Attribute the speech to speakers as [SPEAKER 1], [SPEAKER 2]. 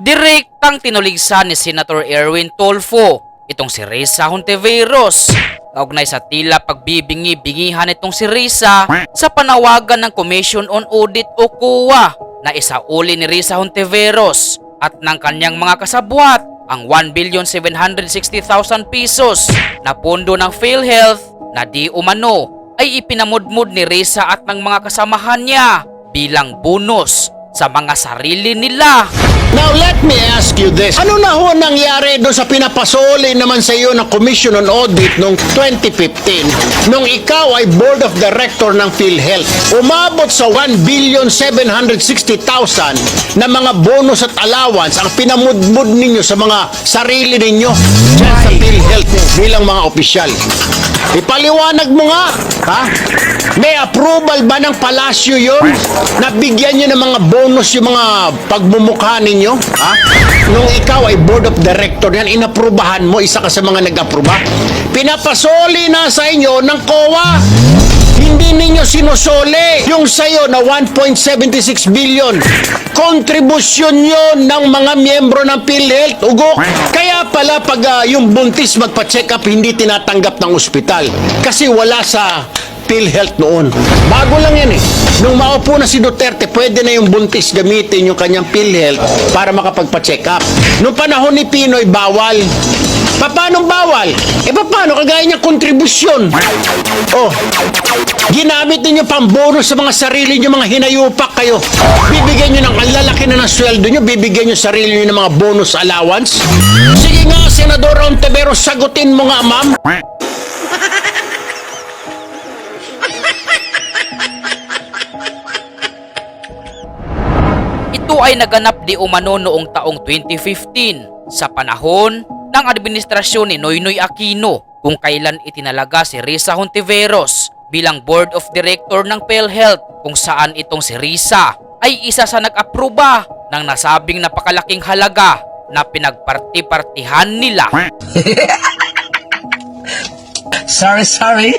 [SPEAKER 1] Direktang tinuligsan ni Senator Erwin Tulfo itong si Risa Hontiveros kaugnay sa tila pagbibingi-bingihan itong si Risa sa panawagan ng Commission on Audit o COA na isauli ni Risa Hontiveros at ng kanyang mga kasabwat ang 1,760,000 pesos na pondo ng PhilHealth na di umano ay ipinamudmud ni Risa at ng mga kasamahan niya bilang bonus sa mga sarili nila.
[SPEAKER 2] Now let me ask you this. Ano na ho nangyari doon sa pinapasoli naman sa iyo ng Commission on Audit noong 2015 nung ikaw ay Board of Director ng PhilHealth? Umabot sa 1,760,000 na mga bonus at allowance ang pinamudmud ninyo sa mga sarili ninyo dyan sa PhilHealth bilang mga opisyal. Ipaliwanag mo nga, ha? May approval ba ng palasyo yun? Nabigyan nyo ng mga bonus yung mga pagmumukha ninyo? Ha? Nung ikaw ay Board of Director yan, inaprubahan mo, isa ka sa mga nag-aproba. Pinapasoli na sa inyo ng COA. Hindi ninyo sinusoli yung sayo na 1.76 billion. Kontribusyon yon ng mga miyembro ng PhilHealth. Ugok. Kaya pala pag yung buntis magpa-check up, hindi tinatanggap ng ospital. Kasi wala sa PhilHealth noon. Bago lang yan eh. Nung maupo na si Duterte, pwede na yung buntis gamitin yung kanyang PhilHealth para makapagpa-check up. Nung panahon ni Pinoy, bawal. Paano bawal? Paano? Kagaya niya kontribusyon. Oh, ginamit ninyo pang bonus sa mga sarili nyo, mga hinayupak kayo. Bibigyan nyo ng lalaki na ng sweldo nyo, bibigyan nyo sarili nyo ng mga bonus allowance. Sige nga, Senador Hontiveros, sagutin mo nga, ma'am.
[SPEAKER 1] Ito ay naganap di umano noong taong 2015 sa panahon ng administrasyon ni Noynoy Aquino kung kailan itinalaga si Risa Hontiveros bilang Board of Director ng PhilHealth kung saan itong si Risa ay isa sa nag-aproba ng nasabing napakalaking halaga na pinagparti-partihan nila.
[SPEAKER 3] Sorry.